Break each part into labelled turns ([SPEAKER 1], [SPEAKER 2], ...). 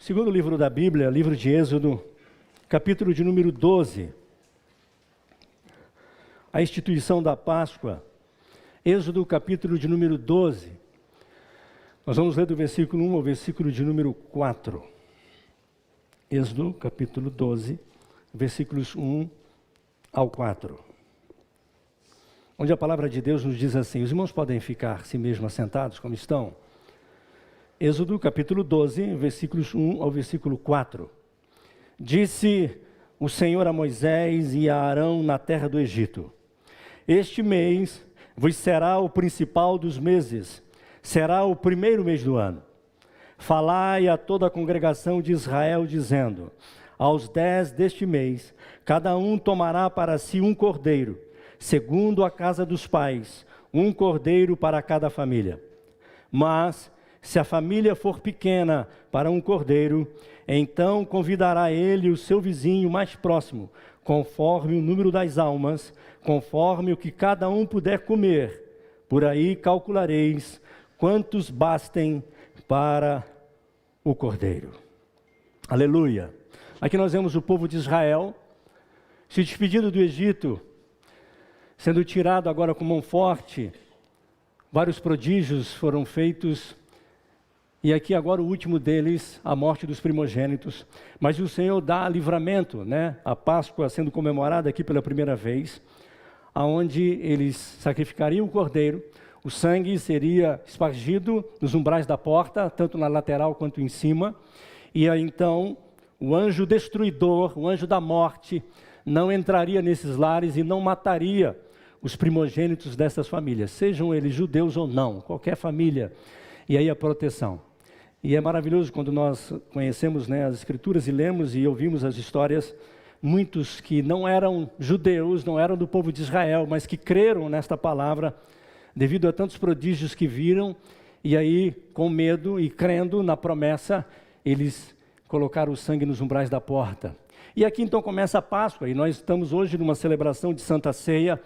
[SPEAKER 1] Segundo livro da Bíblia, livro de Êxodo, capítulo de número 12. A instituição da Páscoa. Êxodo, capítulo de número 12. Nós vamos ler do versículo 1 ao versículo de número 4. Êxodo, capítulo 12, versículos 1 ao 4. Onde a palavra de Deus nos diz assim: os irmãos podem ficar si mesmo assentados como estão? Êxodo, capítulo 12, versículos 1 ao versículo 4. Disse o Senhor a Moisés e a Arão na terra do Egito: este mês vos será o principal dos meses, será o primeiro mês do ano. Falai a toda a congregação de Israel, dizendo: aos 10 deste mês, cada um tomará para si um cordeiro, segundo a casa dos pais, um cordeiro para cada família. Mas se a família for pequena para um cordeiro, então convidará ele o seu vizinho mais próximo, conforme o número das almas, conforme o que cada um puder comer. Por aí calculareis quantos bastem para o cordeiro. Aleluia! Aqui nós vemos o povo de Israel se despedindo do Egito, sendo tirado agora com mão forte. Vários prodígios foram feitos. E aqui agora o último deles, a morte dos primogênitos. Mas o Senhor dá livramento, né? A Páscoa sendo comemorada aqui pela primeira vez, aonde eles sacrificariam o cordeiro, o sangue seria espargido nos umbrais da porta, tanto na lateral quanto em cima, e aí então o anjo destruidor, o anjo da morte, não entraria nesses lares e não mataria os primogênitos dessas famílias, sejam eles judeus ou não, qualquer família, e aí a proteção. E é maravilhoso quando nós conhecemos, né, as Escrituras e lemos e ouvimos as histórias, muitos que não eram judeus, não eram do povo de Israel, mas que creram nesta palavra, devido a tantos prodígios que viram, e aí, com medo e crendo na promessa, eles colocaram o sangue nos umbrais da porta. E aqui então começa a Páscoa, e nós estamos hoje numa celebração de Santa Ceia.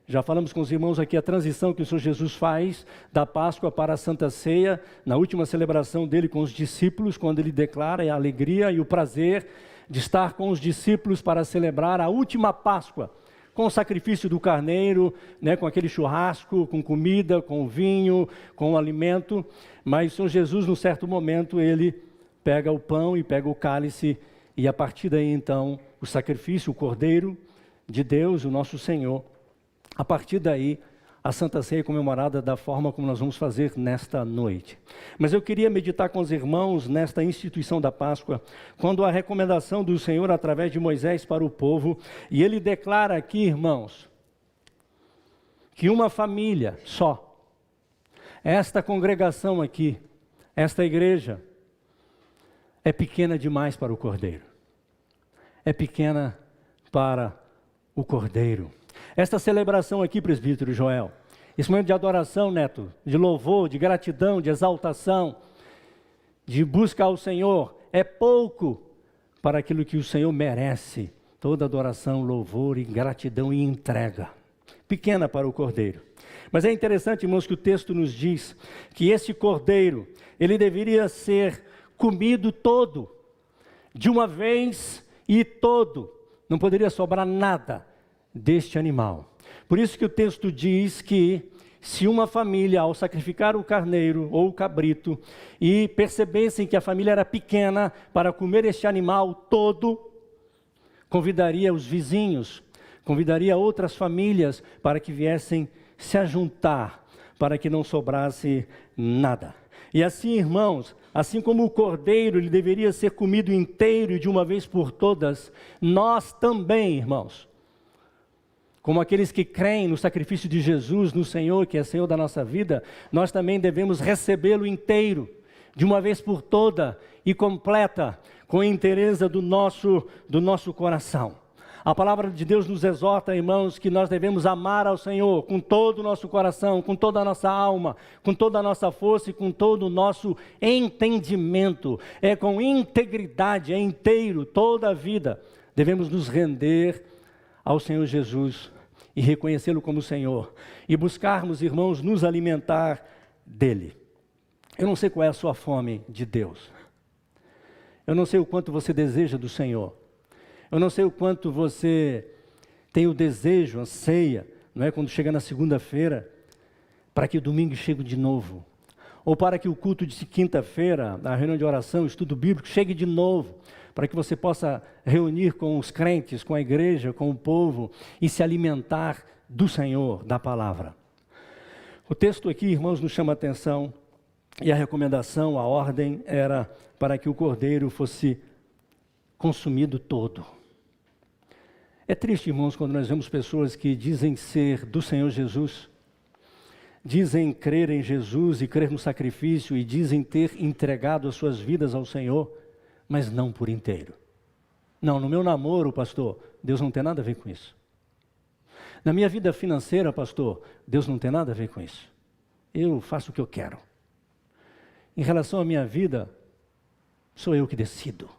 [SPEAKER 1] Já falamos com os irmãos aqui a transição que o Senhor Jesus faz da Páscoa para a Santa Ceia, na última celebração dele com os discípulos, quando ele declara a alegria e o prazer de estar com os discípulos para celebrar a última Páscoa, com o sacrifício do carneiro, né, com aquele churrasco, com comida, com vinho, com o alimento. Mas o Senhor Jesus, num certo momento, ele pega o pão e pega o cálice, e a partir daí então, o sacrifício, o cordeiro de Deus, o nosso Senhor. A partir daí, a Santa Ceia é comemorada da forma como nós vamos fazer nesta noite. Mas eu queria meditar com os irmãos nesta instituição da Páscoa, quando a recomendação do Senhor através de Moisés para o povo, e ele declara aqui, irmãos, que uma família só, esta congregação aqui, esta igreja, é pequena demais para o Cordeiro. É pequena para o Cordeiro. Esta celebração aqui, presbítero Joel, esse momento de adoração, Neto, de louvor, de gratidão, de exaltação, de busca ao Senhor, é pouco para aquilo que o Senhor merece. Toda adoração, louvor e gratidão e entrega. Pequena para o Cordeiro. Mas é interessante, irmãos, que o texto nos diz que esse Cordeiro, ele deveria ser comido todo, de uma vez e todo. Não poderia sobrar nada deste animal. Por isso que o texto diz que se uma família, ao sacrificar o carneiro ou o cabrito, e percebessem que a família era pequena para comer este animal todo, convidaria os vizinhos, convidaria outras famílias para que viessem se ajuntar, para que não sobrasse nada. E assim, irmãos, assim como o cordeiro ele deveria ser comido inteiro de uma vez por todas, nós também, irmãos, como aqueles que creem no sacrifício de Jesus, no Senhor, que é Senhor da nossa vida, nós também devemos recebê-lo inteiro, de uma vez por toda e completa, com a inteireza do nosso coração. A palavra de Deus nos exorta, irmãos, que nós devemos amar ao Senhor com todo o nosso coração, com toda a nossa alma, com toda a nossa força e com todo o nosso entendimento. É com integridade, é inteiro, toda a vida. Devemos nos render ao Senhor Jesus e reconhecê-lo como Senhor. E buscarmos, irmãos, nos alimentar dEle. Eu não sei qual é a sua fome de Deus. Eu não sei o quanto você deseja do Senhor. Eu não sei o quanto você tem o desejo, anseia, não é? Quando chega na segunda-feira, para que o domingo chegue de novo. Ou para que o culto de quinta-feira, a reunião de oração, estudo bíblico, chegue de novo. Para que você possa reunir com os crentes, com a igreja, com o povo e se alimentar do Senhor, da palavra. O texto aqui, irmãos, nos chama a atenção e a recomendação, a ordem era para que o cordeiro fosse consumido todo. É triste, irmãos, quando nós vemos pessoas que dizem ser do Senhor Jesus, dizem crer em Jesus e crer no sacrifício e dizem ter entregado as suas vidas ao Senhor, mas não por inteiro. Não, no meu namoro, pastor, Deus não tem nada a ver com isso. Na minha vida financeira, pastor, Deus não tem nada a ver com isso. Eu faço o que eu quero. Em relação à minha vida, sou eu que decido.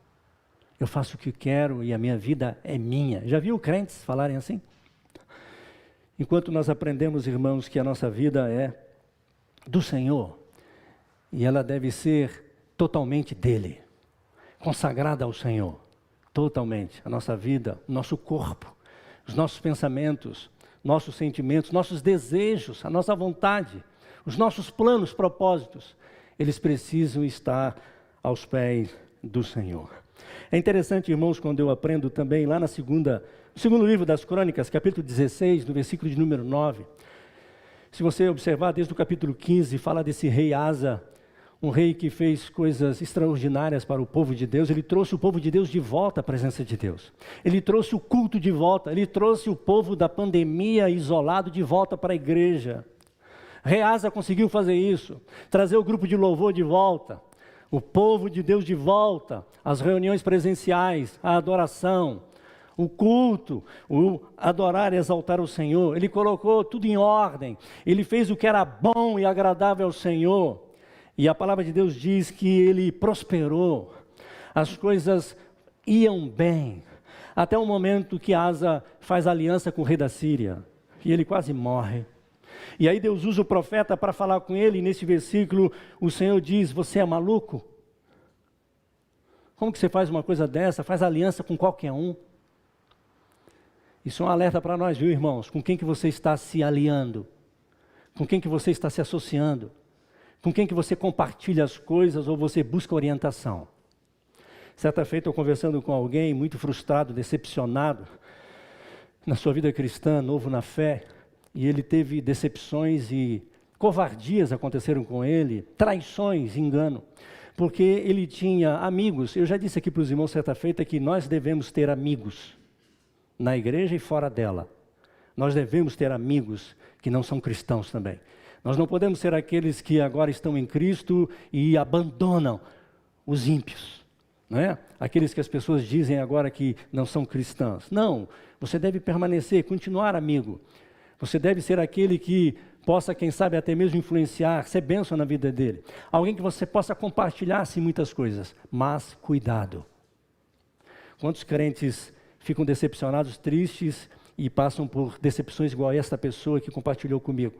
[SPEAKER 1] Eu faço o que quero e a minha vida é minha. Já viu crentes falarem assim? Enquanto nós aprendemos, irmãos, que a nossa vida é do Senhor e ela deve ser totalmente dele, consagrada ao Senhor, totalmente. A nossa vida, o nosso corpo, os nossos pensamentos, nossos sentimentos, nossos desejos, a nossa vontade, os nossos planos, propósitos, eles precisam estar aos pés do Senhor. É interessante, irmãos, quando eu aprendo também lá no segundo livro das Crônicas, capítulo 16, no versículo de número 9. Se você observar desde o capítulo 15, fala desse rei Asa, um rei que fez coisas extraordinárias para o povo de Deus. Ele trouxe o povo de Deus de volta à presença de Deus. Ele trouxe o culto de volta, ele trouxe o povo da pandemia isolado de volta para a igreja. Rei Asa conseguiu fazer isso, trazer o grupo de louvor de volta, o povo de Deus de volta, as reuniões presenciais, a adoração, o culto, o adorar e exaltar o Senhor. Ele colocou tudo em ordem, ele fez o que era bom e agradável ao Senhor. E a palavra de Deus diz que ele prosperou, as coisas iam bem, até o momento que Asa faz aliança com o rei da Síria, e ele quase morre. E aí Deus usa o profeta para falar com ele, e nesse versículo o Senhor diz: você é maluco? Como que você faz uma coisa dessa? Faz aliança com qualquer um. Isso é um alerta para nós, viu, irmãos? Com quem que você está se aliando? Com quem que você está se associando? Com quem que você compartilha as coisas ou você busca orientação? Certa feita eu conversando com alguém muito frustrado, decepcionado na sua vida cristã, novo na fé, e ele teve decepções e covardias aconteceram com ele, traições, engano, porque ele tinha amigos. Eu já disse aqui para os irmãos certa feita que nós devemos ter amigos na igreja e fora dela. Nós devemos ter amigos que não são cristãos também. Nós não podemos ser aqueles que agora estão em Cristo e abandonam os ímpios, não é? Aqueles que as pessoas dizem agora que não são cristãos. Não, você deve permanecer, continuar amigo. Você deve ser aquele que possa, quem sabe, até mesmo influenciar, ser bênção na vida dele. Alguém que você possa compartilhar-se muitas coisas, mas cuidado. Quantos crentes ficam decepcionados, tristes e passam por decepções igual a esta pessoa que compartilhou comigo?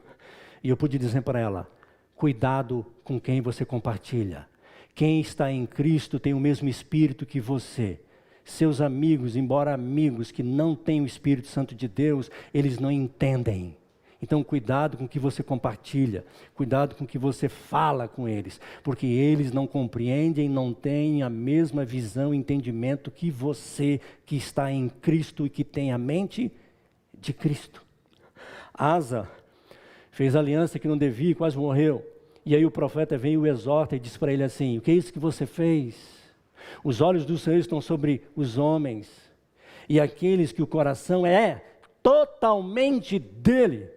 [SPEAKER 1] E eu pude dizer para ela: cuidado com quem você compartilha. Quem está em Cristo tem o mesmo Espírito que você. Seus amigos, embora amigos que não têm o Espírito Santo de Deus, eles não entendem. Então cuidado com o que você compartilha, cuidado com o que você fala com eles, porque eles não compreendem, não têm a mesma visão e entendimento que você, que está em Cristo e que tem a mente de Cristo. Asa fez aliança que não devia e quase morreu. E aí o profeta vem e o exorta e diz para ele assim: o que é isso que você fez? Os olhos do Senhor estão sobre os homens, e aqueles que o coração é totalmente dele.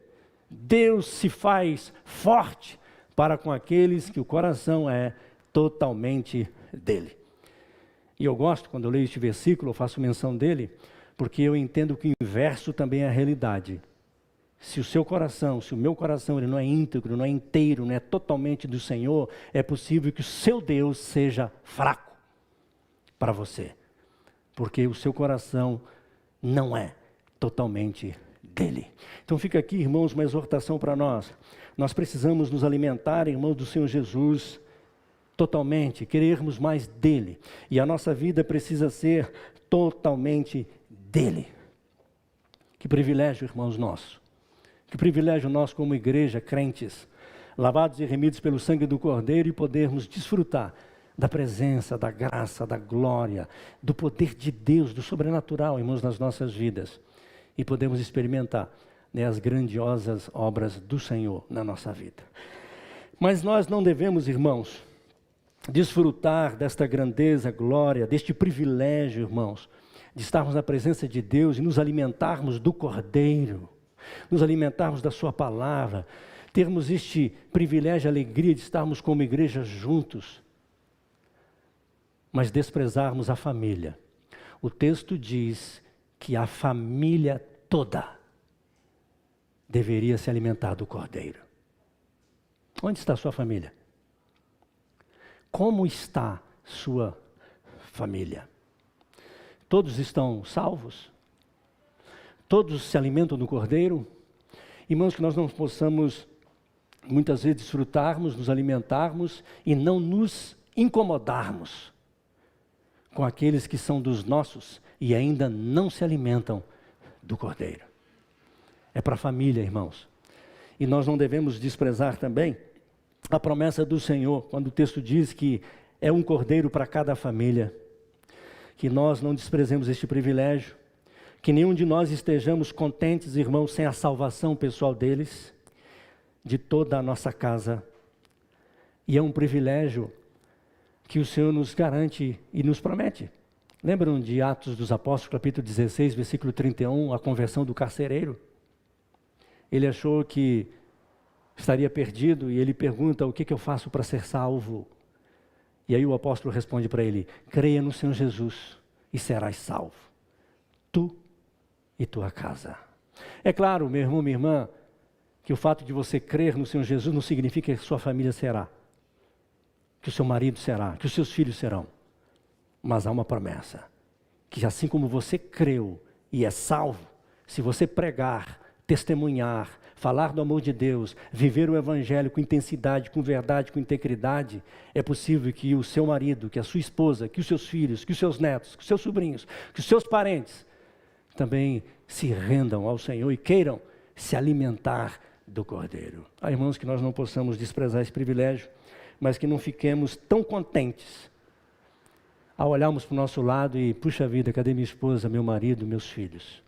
[SPEAKER 1] Deus se faz forte para com aqueles que o coração é totalmente dele. E eu gosto, quando eu leio este versículo, eu faço menção dele, porque eu entendo que o inverso também é a realidade. Se o seu coração, se o meu coração, ele não é íntegro, não é inteiro, não é totalmente do Senhor, é possível que o seu Deus seja fraco para você, porque o seu coração não é totalmente dele. Então fica aqui, irmãos, uma exortação para nós. Nós precisamos nos alimentar, irmãos, do Senhor Jesus totalmente, querermos mais dele. E a nossa vida precisa ser totalmente dele. Que privilégio, irmãos, nosso. Que privilégio nosso como igreja, crentes, lavados e remidos pelo sangue do Cordeiro, e podermos desfrutar da presença, da graça, da glória, do poder de Deus, do sobrenatural, irmãos, nas nossas vidas. E podemos experimentar, né, as grandiosas obras do Senhor na nossa vida. Mas nós não devemos, irmãos, desfrutar desta grandeza, glória, deste privilégio, irmãos, de estarmos na presença de Deus e nos alimentarmos do Cordeiro, nos alimentarmos da sua palavra, termos este privilégio, alegria de estarmos como igreja juntos, mas desprezarmos a família. O texto diz que a família toda deveria se alimentar do Cordeiro. Onde está a sua família? Como está sua família? Todos estão salvos? Todos se alimentam do Cordeiro? Irmãos, que nós não possamos muitas vezes desfrutarmos, nos alimentarmos e não nos incomodarmos com aqueles que são dos nossos e ainda não se alimentam do Cordeiro. É para a família, irmãos. E nós não devemos desprezar também a promessa do Senhor, quando o texto diz que é um cordeiro para cada família. Que nós não desprezemos este privilégio, que nenhum de nós estejamos contentes, irmãos, sem a salvação pessoal deles, de toda a nossa casa. E é um privilégio que o Senhor nos garante e nos promete. Lembram de Atos dos Apóstolos, capítulo 16, versículo 31, a conversão do carcereiro? Ele achou que estaria perdido e ele pergunta: o que eu faço para ser salvo? E aí o apóstolo responde para ele: creia no Senhor Jesus e serás salvo, tu e tua casa. É claro, meu irmão, minha irmã, que o fato de você crer no Senhor Jesus não significa que sua família será, que o seu marido será, que os seus filhos serão. Mas há uma promessa, que assim como você creu e é salvo, se você pregar, testemunhar, falar do amor de Deus, viver o Evangelho com intensidade, com verdade, com integridade, é possível que o seu marido, que a sua esposa, que os seus filhos, que os seus netos, que os seus sobrinhos, que os seus parentes também se rendam ao Senhor e queiram se alimentar do Cordeiro. Há, irmãos, que nós não possamos desprezar esse privilégio, mas que não fiquemos tão contentes ao olharmos para o nosso lado e, puxa vida, cadê minha esposa, meu marido, meus filhos?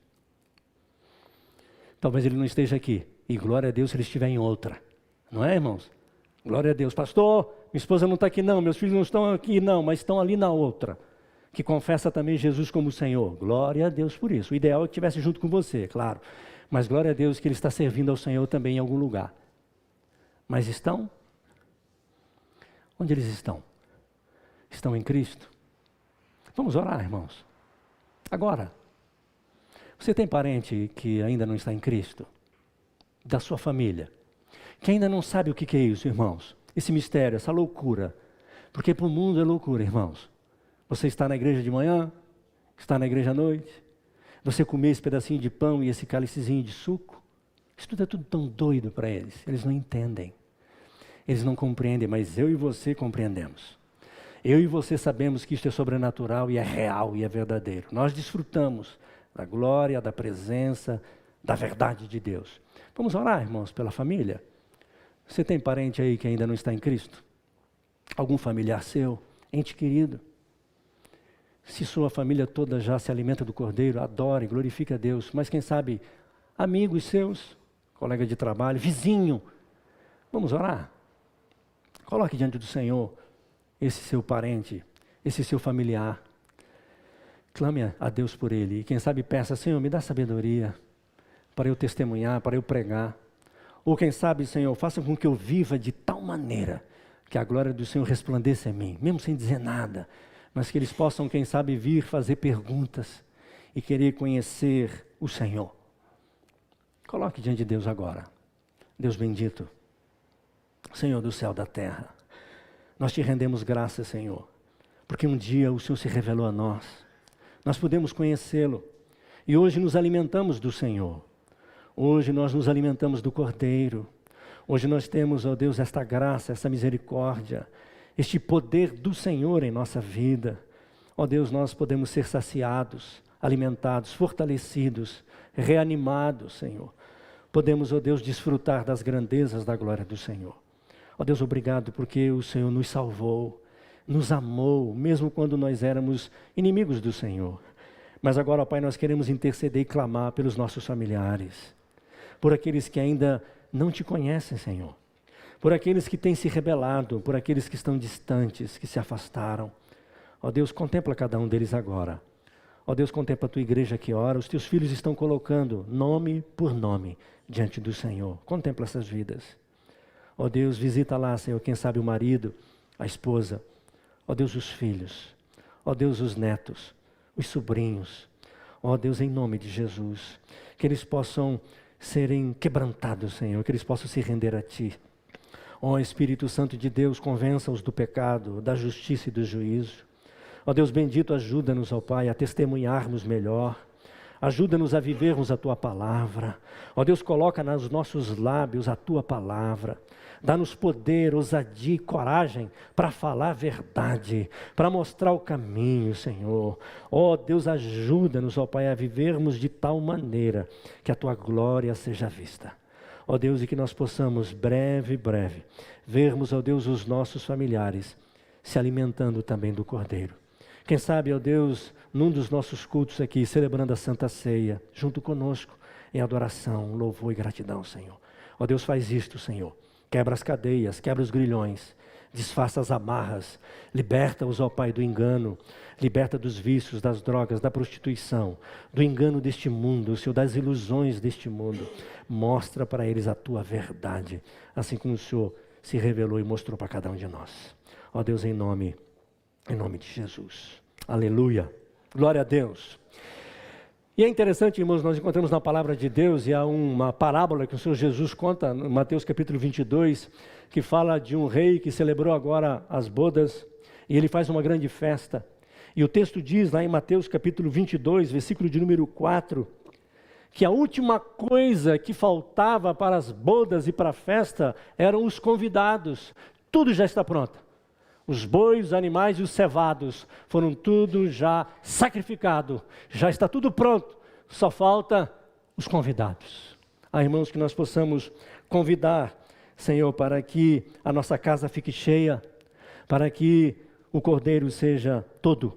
[SPEAKER 1] Talvez ele não esteja aqui, e glória a Deus se ele estiver em outra, não é, irmãos? Glória a Deus. Pastor, minha esposa não está aqui não, meus filhos não estão aqui não, mas estão ali na outra, que confessa também Jesus como Senhor. Glória a Deus por isso. O ideal é que estivesse junto com você, claro, mas glória a Deus que ele está servindo ao Senhor também em algum lugar. Mas estão? Onde eles estão? Estão em Cristo? Vamos orar, irmãos. Agora, você tem parente que ainda não está em Cristo? Da sua família? Que ainda não sabe o que é isso, irmãos? Esse mistério, essa loucura. Porque para o mundo é loucura, irmãos. Você está na igreja de manhã, está na igreja à noite, você comer esse pedacinho de pão e esse cálicezinho de suco, isso tudo é tudo tão doido para eles. Eles não entendem. Eles não compreendem, mas eu e você compreendemos. Eu e você sabemos que isto é sobrenatural e é real e é verdadeiro. Nós desfrutamos da glória, da presença, da verdade de Deus. Vamos orar, irmãos, pela família? Você tem parente aí que ainda não está em Cristo? Algum familiar seu, ente querido? Se sua família toda já se alimenta do Cordeiro, adore, glorifique a Deus. Mas quem sabe, amigos seus, colega de trabalho, vizinho, vamos orar? Coloque diante do Senhor esse seu parente, esse seu familiar. Clame a Deus por ele. E quem sabe peça: Senhor, me dá sabedoria para eu testemunhar, para eu pregar. Ou quem sabe, Senhor, faça com que eu viva de tal maneira que a glória do Senhor resplandeça em mim, mesmo sem dizer nada. Mas que eles possam, quem sabe, vir fazer perguntas e querer conhecer o Senhor. Coloque diante de Deus agora. Deus bendito, Senhor do céu e da terra, nós te rendemos graças, Senhor, porque um dia o Senhor se revelou a nós. Nós podemos conhecê-lo e hoje nos alimentamos do Senhor. Hoje nós nos alimentamos do Cordeiro. Hoje nós temos, ó Deus, esta graça, essa misericórdia. este poder do Senhor em nossa vida. Ó Deus, nós podemos ser saciados, alimentados, fortalecidos, reanimados, Senhor. Podemos, ó Deus, desfrutar das grandezas da glória do Senhor. Ó Deus, obrigado porque o Senhor nos salvou, nos amou, mesmo quando nós éramos inimigos do Senhor. Mas agora, ó Pai, nós queremos interceder e clamar pelos nossos familiares, por aqueles que ainda não te conhecem, Senhor, por aqueles que têm se rebelado, por aqueles que estão distantes, que se afastaram. Ó Deus, contempla cada um deles agora. Ó Deus, contempla a tua igreja que ora, os teus filhos estão colocando nome por nome diante do Senhor. Contempla essas vidas. Ó Deus, visita lá, Senhor, quem sabe o marido, a esposa. Ó Deus, os filhos. Ó Deus, os netos, os sobrinhos. Ó Deus, em nome de Jesus, que eles possam serem quebrantados, Senhor, que eles possam se render a Ti. Ó Espírito Santo de Deus, convença-os do pecado, da justiça e do juízo. Ó Deus bendito, ajuda-nos, ó Pai, a testemunharmos melhor. Ajuda-nos a vivermos a Tua palavra. Ó Deus, coloca nos nossos lábios a Tua palavra. Dá-nos poder, ousadia e coragem para falar a verdade, para mostrar o caminho, Senhor. Ó Deus, ajuda-nos, ó Pai, a vivermos de tal maneira que a Tua glória seja vista. Ó Deus, e que nós possamos, breve, vermos, ó Deus, os nossos familiares se alimentando também do Cordeiro. Quem sabe, ó Deus, num dos nossos cultos aqui, celebrando a Santa Ceia, junto conosco, em adoração, louvor e gratidão, Senhor. Ó Deus, faz isto, Senhor. Quebra as cadeias, quebra os grilhões, desfaça as amarras, liberta-os, ó Pai, do engano, liberta dos vícios, das drogas, da prostituição, do engano deste mundo, Senhor, das ilusões deste mundo. Mostra para eles a Tua verdade, assim como o Senhor se revelou e mostrou para cada um de nós. Ó Deus, em nome de Jesus. Aleluia. Glória a Deus. E é interessante, irmãos, nós encontramos na palavra de Deus, e há uma parábola que o Senhor Jesus conta, em Mateus capítulo 22, que fala de um rei que celebrou agora as bodas, e ele faz uma grande festa. E o texto diz lá em Mateus capítulo 22, versículo de número 4, que a última coisa que faltava para as bodas e para a festa eram os convidados. Tudo já está pronto. Os bois, os animais e os cevados foram tudo já sacrificado, já está tudo pronto, só falta os convidados. Irmãos, que nós possamos convidar, Senhor, para que a nossa casa fique cheia, para que o Cordeiro seja todo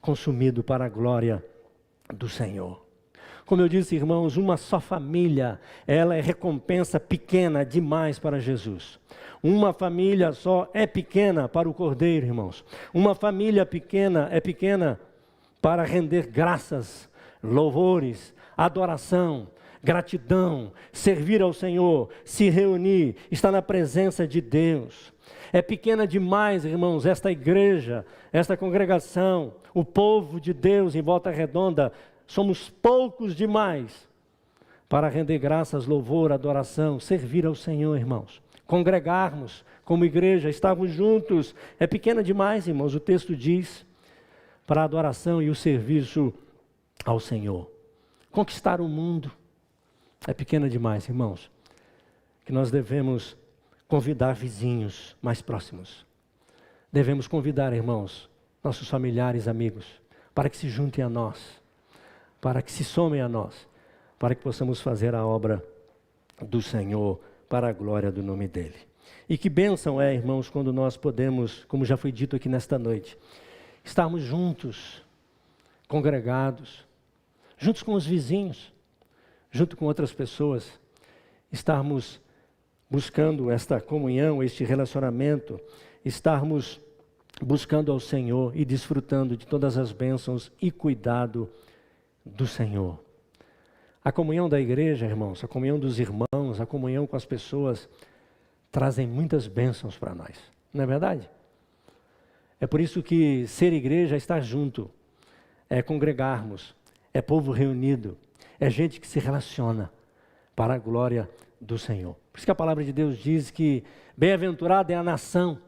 [SPEAKER 1] consumido para a glória do Senhor. Como eu disse, irmãos, uma só família, ela é recompensa pequena demais para Jesus. Uma família só é pequena para o Cordeiro, irmãos. Uma família pequena é pequena para render graças, louvores, adoração, gratidão, servir ao Senhor, se reunir, estar na presença de Deus. É pequena demais, irmãos, esta igreja, esta congregação, o povo de Deus em Volta Redonda. Somos poucos demais para render graças, louvor, adoração, servir ao Senhor, irmãos. Congregarmos como igreja, estarmos juntos, é pequena demais, irmãos. O texto diz, para a adoração e o serviço ao Senhor. Conquistar o mundo é pequena demais, irmãos. Que nós devemos convidar vizinhos mais próximos. Devemos convidar, irmãos, nossos familiares, amigos, para que se juntem a nós, para que se somem a nós, para que possamos fazer a obra do Senhor para a glória do nome dEle. E que bênção é, irmãos, quando nós podemos, como já foi dito aqui nesta noite, estarmos juntos, congregados, juntos com os vizinhos, junto com outras pessoas, estarmos buscando esta comunhão, este relacionamento, estarmos buscando ao Senhor e desfrutando de todas as bênçãos e cuidado do Senhor. A comunhão da igreja, irmãos, a comunhão dos irmãos, a comunhão com as pessoas, trazem muitas bênçãos para nós, não é verdade? É por isso que ser igreja é estar junto, é congregarmos, é povo reunido, é gente que se relaciona para a glória do Senhor. Por isso que a palavra de Deus diz que bem-aventurada é a nação,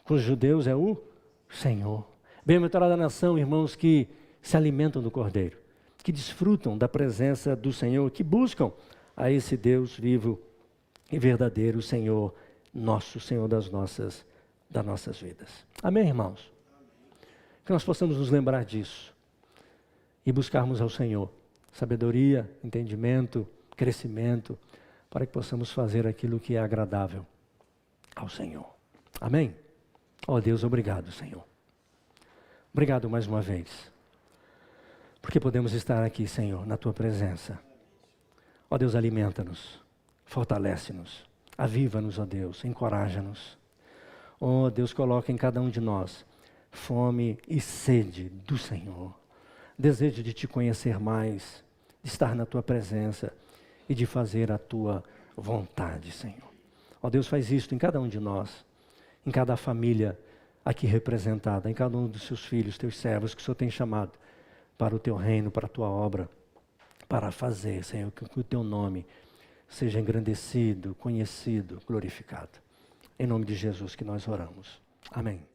[SPEAKER 1] com os judeus é o Senhor. Bem-aventurada a nação, irmãos, que se alimentam do Cordeiro, que desfrutam da presença do Senhor, que buscam a esse Deus vivo e verdadeiro, Senhor, nosso Senhor das nossas das nossas vidas. Amém, irmãos? Que nós possamos nos lembrar disso e buscarmos ao Senhor sabedoria, entendimento, crescimento, para que possamos fazer aquilo que é agradável ao Senhor. Amém? Ó Deus, obrigado, Senhor. Obrigado mais uma vez, porque podemos estar aqui, Senhor, na Tua presença. Ó Deus, alimenta-nos, fortalece-nos, aviva-nos, ó Deus, encoraja-nos. Ó Deus, coloca em cada um de nós fome e sede do Senhor. Desejo de Te conhecer mais, de estar na Tua presença e de fazer a Tua vontade, Senhor. Ó Deus, faz isto em cada um de nós, em cada família aqui representada, em cada um dos Seus filhos, Teus servos, que o Senhor tem chamado para o Teu reino, para a Tua obra, para fazer, Senhor, que o Teu nome seja engrandecido, conhecido, glorificado. Em nome de Jesus que nós oramos. Amém.